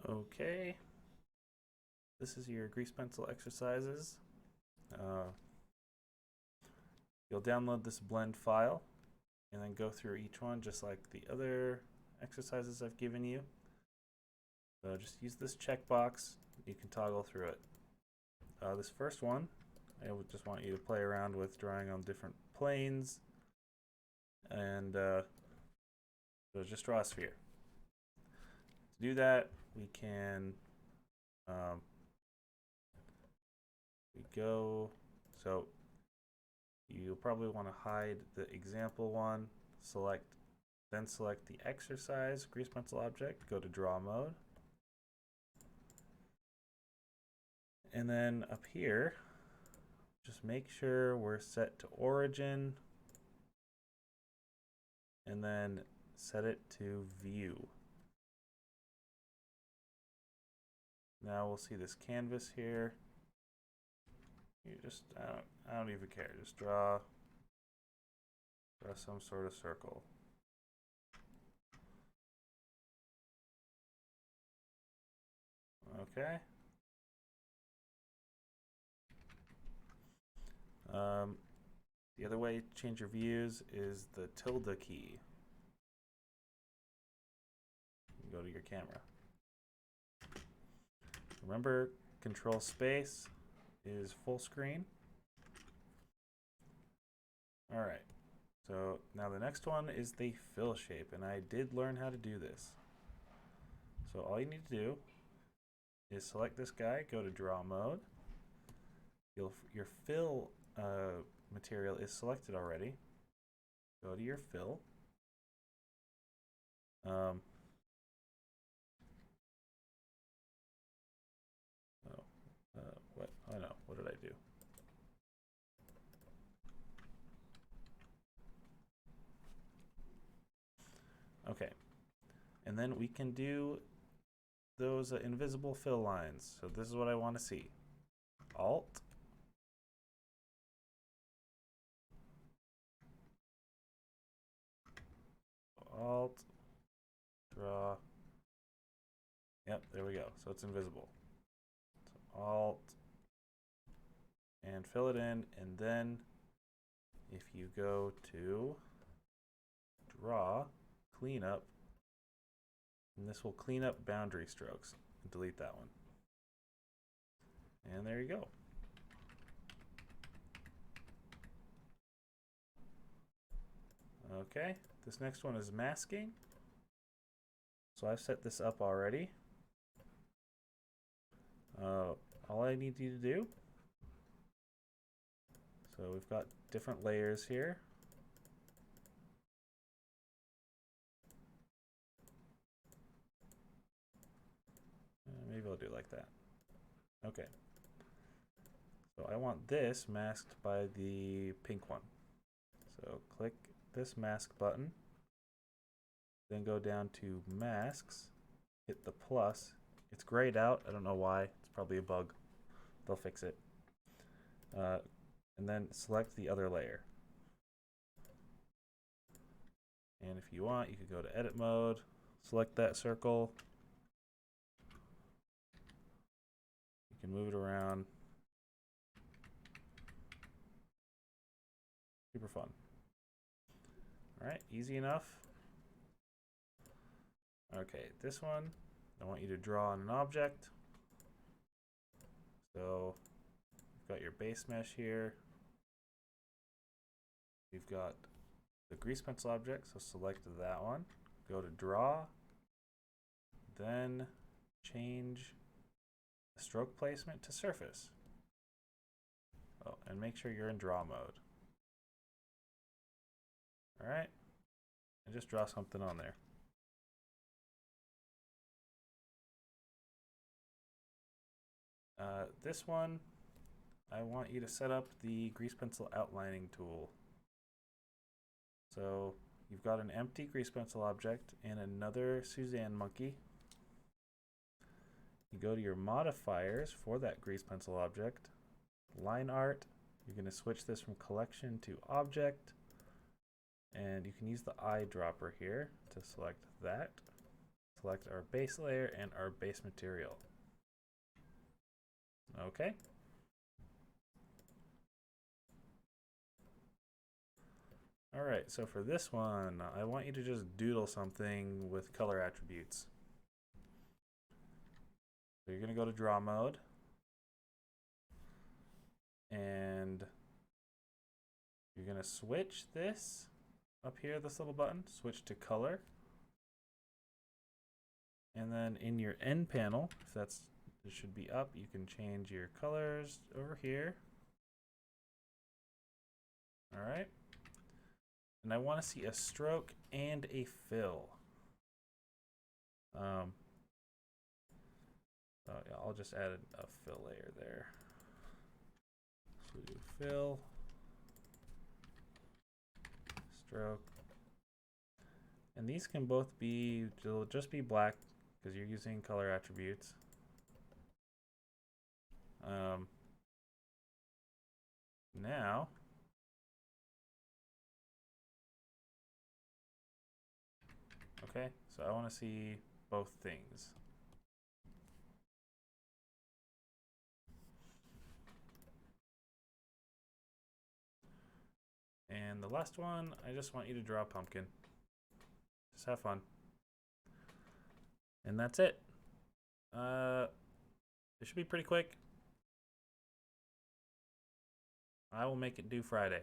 Okay, this is your grease pencil exercises. You'll download this blend file and then go through each one just like the other exercises I've given you. So just use this checkbox. You can toggle through it. This first one, I would just want you to play around with drawing on different planes, and so just draw a sphere. To do that, we can so you'll probably want to hide the example one, then select the exercise grease pencil object, go to draw mode, and then up here just make sure we're set to origin and then set it to view. Now we'll see this canvas here. You just, I don't even care. Just draw some sort of circle. Okay. The other way to change your views is the tilde key. You go to your camera. Remember, control space is full screen. All right, so now the next one is the fill shape, and I did learn how to do this. So all you need to do is select this guy, go to draw mode. Your fill material is selected already. Go to your fill. What? Oh no, what did I do? Okay, and then we can do those invisible fill lines. So this is what I want to see. Alt, draw. Yep, there we go. So it's invisible. So Alt, and fill it in, and then if you go to draw, clean up, and this will clean up boundary strokes, and delete that one. And there you go. Okay, this next one is masking. So I've set this up already. All I need you to do, so we've got different layers here. Maybe I'll do it like that. Okay. So I want this masked by the pink one. So click this mask button, then go down to masks, hit the plus. It's grayed out. I don't know why. It's probably a bug. They'll fix it. And then select the other layer. And if you want, you could go to edit mode, select that circle. You can move it around. Super fun. All right, easy enough. Okay, this one, I want you to draw on an object. So you've got your base mesh here. We've got the grease pencil object, so select that one. Go to draw, then change the stroke placement to surface. Oh, and make sure you're in draw mode. All right, and just draw something on there. This one, I want you to set up the grease pencil outlining tool. So you've got an empty grease pencil object and another Suzanne monkey. You go to your modifiers for that grease pencil object, line art. You're going to switch this from collection to object, and you can use the eyedropper here to select that. Select our base layer and our base material. Okay. All right, so for this one, I want you to just doodle something with color attributes. So you're gonna go to draw mode, and you're gonna switch this up here, this little button, switch to color. And then in your end panel, if it should be up, you can change your colors over here. All right. And I want to see a stroke and a fill. So yeah, I'll just add a fill layer there. So do fill, stroke, and these can both be, they'll just be black because you're using color attributes. Now, okay, so I want to see both things. And the last one, I just want you to draw a pumpkin. Just have fun. And that's it. It should be pretty quick. I will make it due Friday.